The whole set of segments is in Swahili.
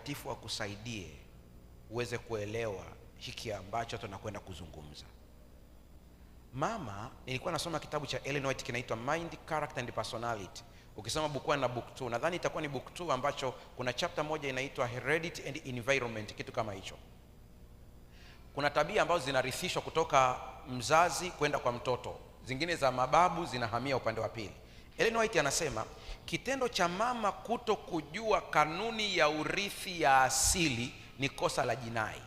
Mtakatifu akusaidie uweze kuelewa hiki ambacho tunakwenda kuzungumza. Mama, nilikuwa nasoma kitabu cha Ellen White kinaitwa Mind, Character and Personality. Ukisoma book 1 na book 2, nadhani itakuwa ni book 2 ambacho kuna chapter moja inaitwa Heredity and Environment, kitu kama hicho. Kuna tabia ambazo zinarithishwa kutoka mzazi kwenda kwa mtoto, zingine za mababu zinahamia upande wa pili. Ellen White anasema kitendo cha mama kuto kujua kanuni ya urithi ya asili ni kosa la jinai.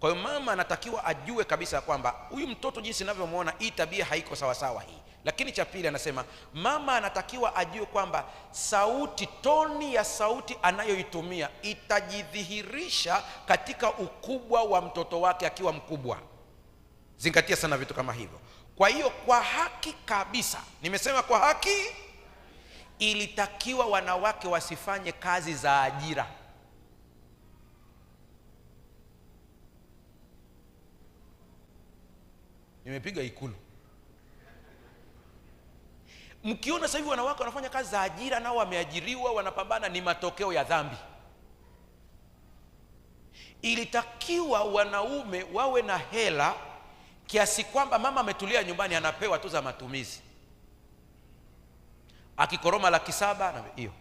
Kwa hiyo mama anatakiwa ajue kabisa kwamba huyu mtoto jinsi ninavyomuona hii tabia haiko sawa sawa hii. Lakini cha pili anasema mama anatakiwa ajue kwamba sauti, toni ya sauti anayoitumia itajidhihirisha katika ukubwa wa mtoto wake akiwa mkubwa. Zingatia sana vitu kama hivyo. Kwa hiyo kwa haki kabisa, nimesema kwa haki, ilitakiwa wanawake wasifanye kazi za ajira. Nimepiga Ikulu. Mkiona sasa hivi wanawake wanafanya kazi za ajira, nao wameajiriwa, wanapambana, ni matokeo ya dhambi. Ilitakiwa wanaume wawe na hela kiasi kwamba mama ametulia nyumbani anapewa tu za matumizi. Akikoroma 700,000 na hiyo.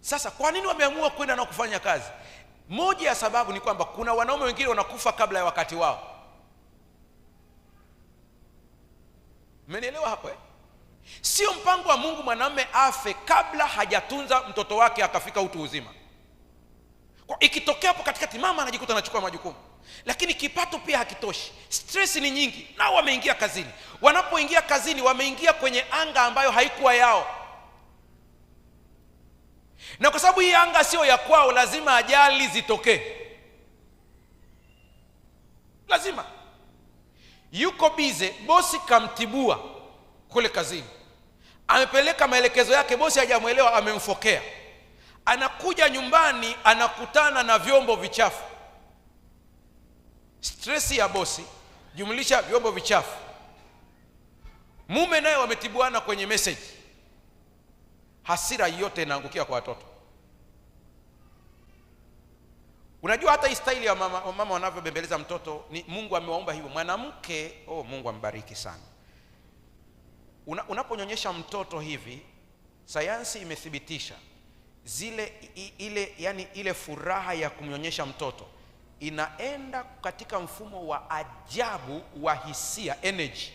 Sasa kwa nini wameamua kwenda na kufanya kazi? Moja ya sababu ni kwamba kuna wanaume wengine wanakufa kabla ya wakati wao. Mmenielewa hapo eh? Sio mpango wa Mungu mwanamume afe kabla hajatunza mtoto wake akafika utu uzima. Kwa ikitokea hapo katikati mama anajikuta anachukua majukumu. Lakini kipato pia hakitoshi. Stress ni nyingi. Nao wameingia kazini. Wanapoingia kazini wameingia kwenye anga ambayo haikuwa yao. Na kwa sababu hii anga sio ya kwao, lazima ajali zitokee. Lazima. Yuko bize, bosi kamtibua kule kazini. Amepeleka maelekezo yake, bosi hajamuelewa, amemfokea. Anakuja nyumbani anakutana na vyombo vichafu. Stress ya bosi jumlisha vyombo vichafu. Mume naye wametibuana kwenye message. Hasira yote inaangukia kwa watoto. Unajua hata hii style ya mama wanavyobembeleza mtoto ni Mungu amewaumba hivyo. Mwanamke, Mungu ambariki sana. Unaponyonyesha mtoto hivi, sayansi imethibitisha ile furaha ya kumnyonyesha mtoto inaenda katika mfumo wa ajabu wa hisia, energy.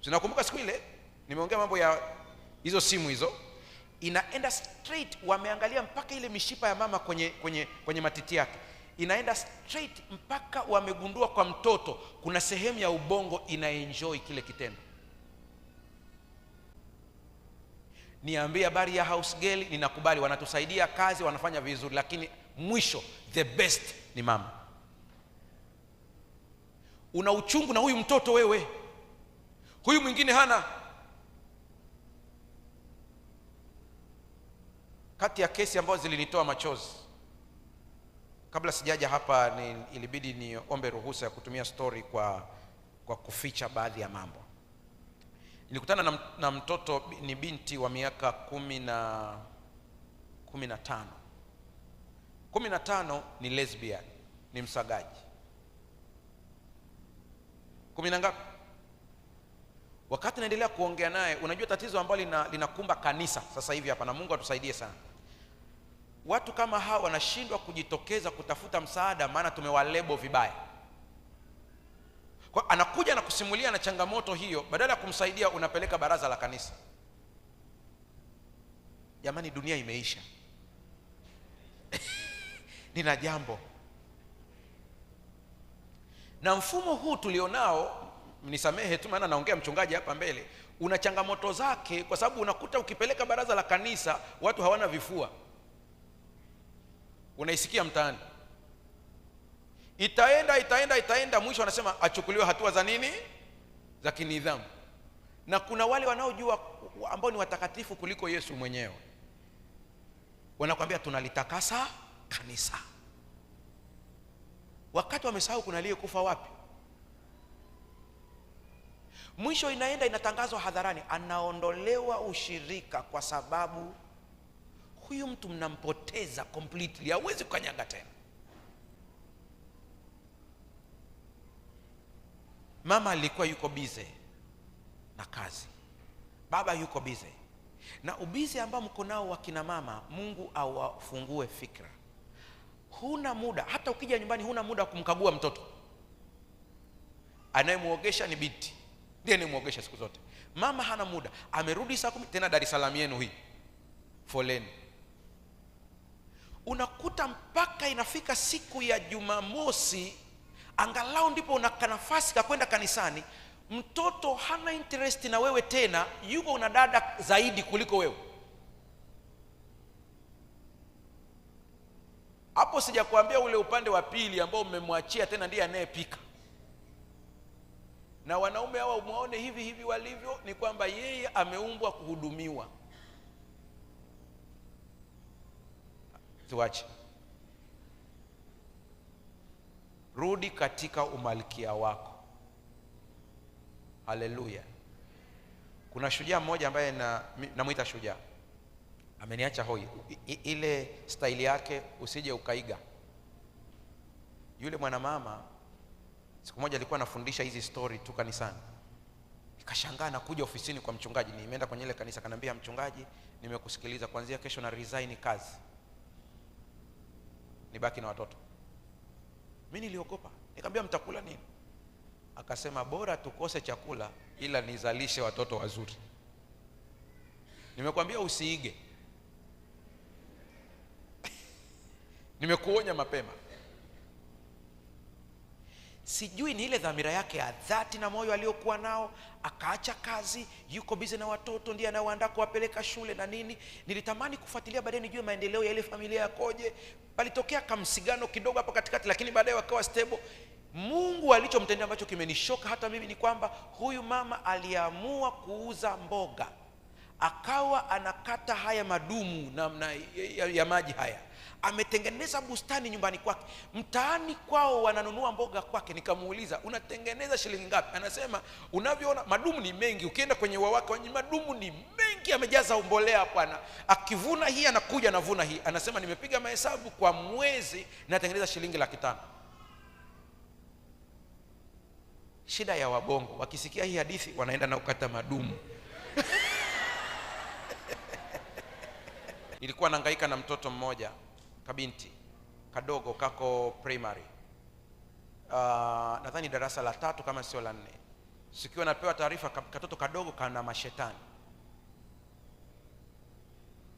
Tunakumbuka siku ile nimeongea mambo ya hizo simu hizo, inaenda straight, wameangalia mpaka ile mishipa ya mama kwenye matiti yake. Inaenda straight mpaka wamegundua kwa mtoto kuna sehemu ya ubongo inaenjoy kile kitendo. Niambie habari ya house girl, ninakubali wanatusaidia kazi, wanafanya vizuri, lakini mwisho the best ni mama. Una uchungu na huyu mtoto wewe. Huyu mwingine hana. Kati ya kesi ambazo zilinitoa machozi, kabla sijaja hapa ilibidi niombe ruhusa ya kutumia story kwa kuficha baadhi ya mambo. Nilikutana na mtoto, ni binti wa miaka 15. 15 ni lesbian, ni msagaji. 10 na ngapi? Wakati naendelea kuongea naye, unajua tatizo ambalo linakumba kanisa sasa hivi hapa, na Mungu atusaidie sana. Watu kama hawa wanashindwa kujitokeza kutafuta msaada, maana tumewalebo vibaya. Kwa anakuja na kusimulia na changamoto hiyo, badala ya kumsaidia unapeleka baraza la kanisa. Jamani, dunia imeisha. Nina jambo. Na mfumo huu tulionao, mnisamehe tu maana naongea mchungaji hapa mbele, una changamoto zake, kwa sababu unakuta ukipeleka baraza la kanisa watu hawana vifua. Unaisikia mtaani. Itaenda mwisho wanasema achukuliwe hatua za nini? Za kinidhamu. Na kuna wale wanaojua ambao ni watakatifu kuliko Yesu mwenyewe, wanakuambia tunalitakasa kanisa, wakati wamesahau kuna aliyekufa wapi. Mwisho inaenda inatangazwa hadharani, anaondolewa ushirika kwa sababu huyu mtu mnampoteza completely, hawezi kukanyaga tena. Mama alikuwa yuko busy na kazi, baba yuko busy na ubizi ambao mko nao wakina mama. Mungu awafungue fikra. Huna muda, hata ukija nyumbani huna muda wa kumkagua mtoto. Anayemuogesha ni binti, ndiye anayemuogesha siku zote. Mama hana muda, amerudi saa 10 tena Dar es Salaam yenu hii foleni. Unakuta mpaka inafika siku ya Jumamosi angalau ndipo unaka nafasi ka kwenda kanisani, mtoto hana interest na wewe tena, yuko una dada zaidi kuliko wewe. Hapo sijakwambia ule upande wa pili ambao mmemwachia tena ndiye anayepika. Na wanaume hawa umuone hivi hivi walivyo, ni kwamba yeye ameumbwa kuhudumiwa. Tuache. Rudi katika umalkia wako. Haleluya. Kuna shujaa mmoja ambaye namuita shujaa, ameniacha hoi. Ile staili yake usije ukaiga. Yule mwanamama siku moja alikuwa anafundisha hizi story tu kanisani, nikashangaa na kuja ofisini kwa mchungaji. Nimeenda kwenye ile kanisa, kanambia, mchungaji, nimekusikiliza, kuanzia kesho na resign kazi, nibaki na watoto. Mimi niliogopa, nikamwambia, mtakula nini? Akasema, bora tukose chakula ila nizalishe watoto wazuri. Nimekwambia usiige. Nimekuonya mapema. Sijui ni ile dhamira yake ya dhati na moyo aliokuwa nao, akaacha kazi, yuko busy na watoto, ndiye anaoandaa kuwapeleka shule na nini. Nilitamani kufuatilia baadaye nijue maendeleo ya ile familia yakoje. Palitokea kamsigano kidogo hapo katikati, lakini baadaye wakawa stable. Mungu alichomtendea ambacho kimenishoka hata mimi ni kwamba huyu mama aliamua kuuza mboga, akawa anakata haya madumu namna ya maji haya, ametengeneza bustani nyumbani kwake. Mtaani kwao wananunua mboga kwake. Nikamuuliza, unatengeneza shilingi ngapi? Anasema, unavyoona madumu ni mengi, ukienda kwenye wawake madumu ni mengi, amejaza mbolea bwana. Akivuna hii anakuja anavuna hii. Anasema, nimepiga mahesabu kwa mwezi natengeneza shilingi 500,000. Shida ya wabongo, wakisikia hii hadithi wanaenda na kukata madumu. Nilikuwa nahangaika na mtoto mmoja, kabinti kadogo, kako primary, nadhani darasa la 3 kama sio la 4. Sikiwa napewa taarifa, katoto kadogo kana mashetani.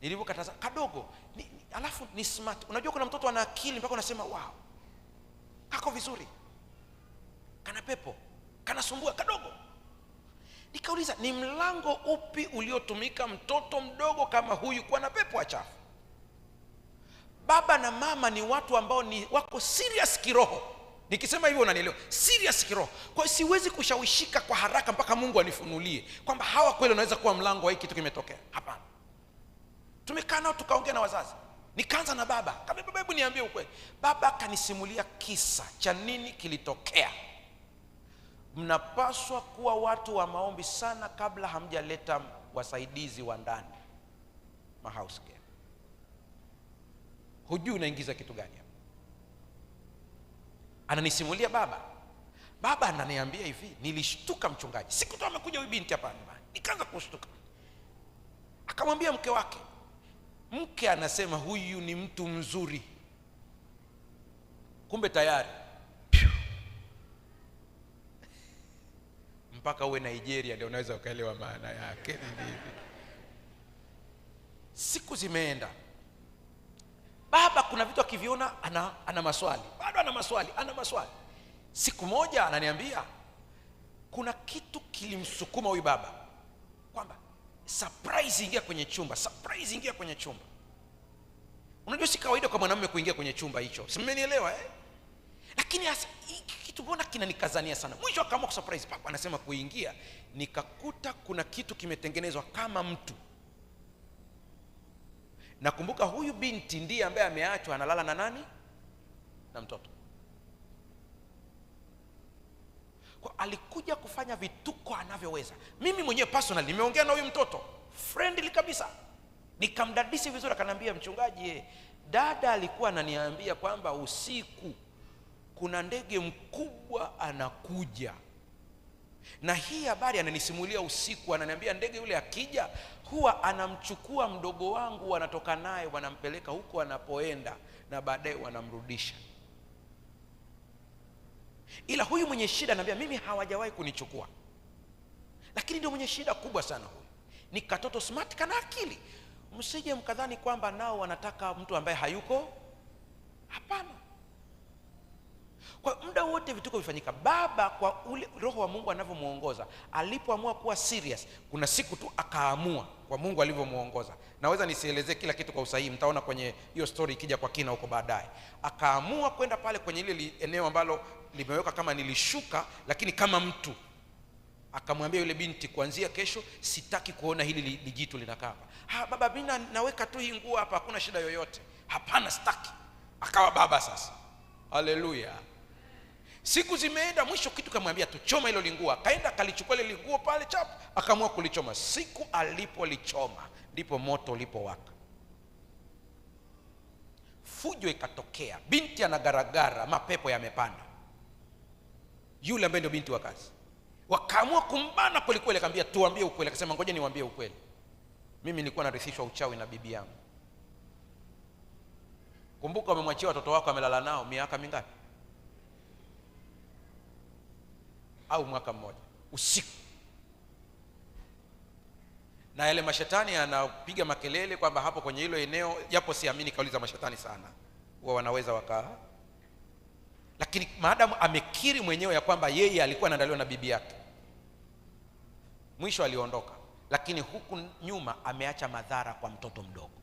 Nilipokataza kadogo, alafu ni smart. Unajua kuna mtoto ana akili mpaka unasema wow, kako vizuri, kana pepo, kanasumbua kadogo. Nikauliza, ni mlango upi uliotumika mtoto mdogo kama huyu kuwa na pepo achafu? Baba na mama ni watu ambao ni wako serious kiroho. Nikisema hivyo unanielewa, serious kiroho. Kwa hiyo siwezi kushawishika kwa haraka mpaka Mungu anifunulie kwamba hawa kweli wanaweza kuwa mlango wa hiki kitu kimetokea. Hapana. Tumekaa nao tukaongea na wazazi. Nikaanza na baba. Kama baba, hebu niambie ukweli. Baba kanisimulia kisa cha nini kilitokea. Mnapaswa kuwa watu wa maombi sana kabla hamjaleta wasaidizi wa ndani, house care. Hujui unaingiza kitu gani hapo. Ananisimulia baba. Baba ananiambia hivi, nilishtuka mchungaji. Siku tu amekuja huyu binti hapa nyumbani, nikaanza kushtuka. Akamwambia mke wake. Mke anasema huyu ni mtu mzuri. Kumbe tayari mpaka uwe Nigeria ndio unaweza ukaelewa maana yake. Siku zimeenda. Baba kuna vitu akiviona ana maswali. Bado ana maswali. Siku moja ananiambia kuna kitu kilimsukuma huyu baba kwamba surprise ingia kwenye chumba. Unajua si kawaida kwa mwanamume kuingia kwenye chumba hicho. Simenielewa Lakini kitu mbona kinanikazania sana. Mwisho akaamua kusurprise. Papa anasema kuingia, nikakuta kuna kitu kimetengenezwa kama mtu. Nakumbuka huyu binti ndiye ambaye ameachwa analala na nani? Na mtoto. Kwa alikuja kufanya vituko anavyoweza. Mimi mwenyewe personally nimeongea na huyu mtoto friendly kabisa, nikamdadisi vizuri. Akaniambia, mchungaji, dada alikuwa ananiambia kwamba usiku kuna ndege mkubwa anakuja, na hii habari ananisimulia usiku. Ananiambia ndege yule akija huwa anamchukua mdogo wangu, wanatoka naye wanampeleka huko anapoenda, na baadaye wanamrudisha. Ila huyu mwenye shida ananiambia mimi hawajawahi kunichukua, lakini ndio mwenye shida kubwa sana huyu. Ni katoto smart, kana akili. Msije mkadhani kwamba nao wanataka mtu ambaye hayuko. Hapana. Kwa muda wote vituko vifanyika. Baba kwa ule roho wa Mungu anavyomuongoza, alipoamua kuwa serious, kuna siku tu akaamua kwa Mungu alivyomuongoza. Naweza nisielezee kila kitu kwa usahihi, mtaona kwenye hiyo story ikija kwa kina huko baadaye. Akaamua kwenda pale kwenye ile eneo ambalo limeweka kama nilishuka, lakini kama mtu. Akamwambia yule binti, kuanzia kesho sitaki kuona hili lijitu linakaa hapa. Baba, mimi naweka tu hii nguo hapa, hakuna shida yoyote. Hapana, sitaki. Akawa baba sasa. Haleluya. Siku zimeenda, mwisho kitu kamwambia tuchoma hilo linguo. Akaenda akalichukua ile linguo pale chap, akaamua kulichoma. Siku alipolichoma ndipo moto ulipowaka. Fujo ikatokea, binti anagaragara, mapepo yamepanda. Yule ambaye ndio binti wa kazi wakaamua kumbana kweli kweli. Akamwambia tuambie ukweli. Akasema ngoja niwaambie ukweli, mimi nilikuwa narithishwa uchawi na bibi yangu. Kumbuka umemwachia watoto wako amelala nao miaka mingapi? Au mwaka mmoja usiku. Na yale mashetani anapiga makelele kwamba hapo kwenye hilo eneo, japo siamini kauli za mashetani sana, huwa wanaweza wakaa. Lakini maadamu amekiri mwenyewe ya kwamba yeye alikuwa anaandaliwa na bibi yake, mwisho aliondoka. Lakini huku nyuma ameacha madhara kwa mtoto mdogo.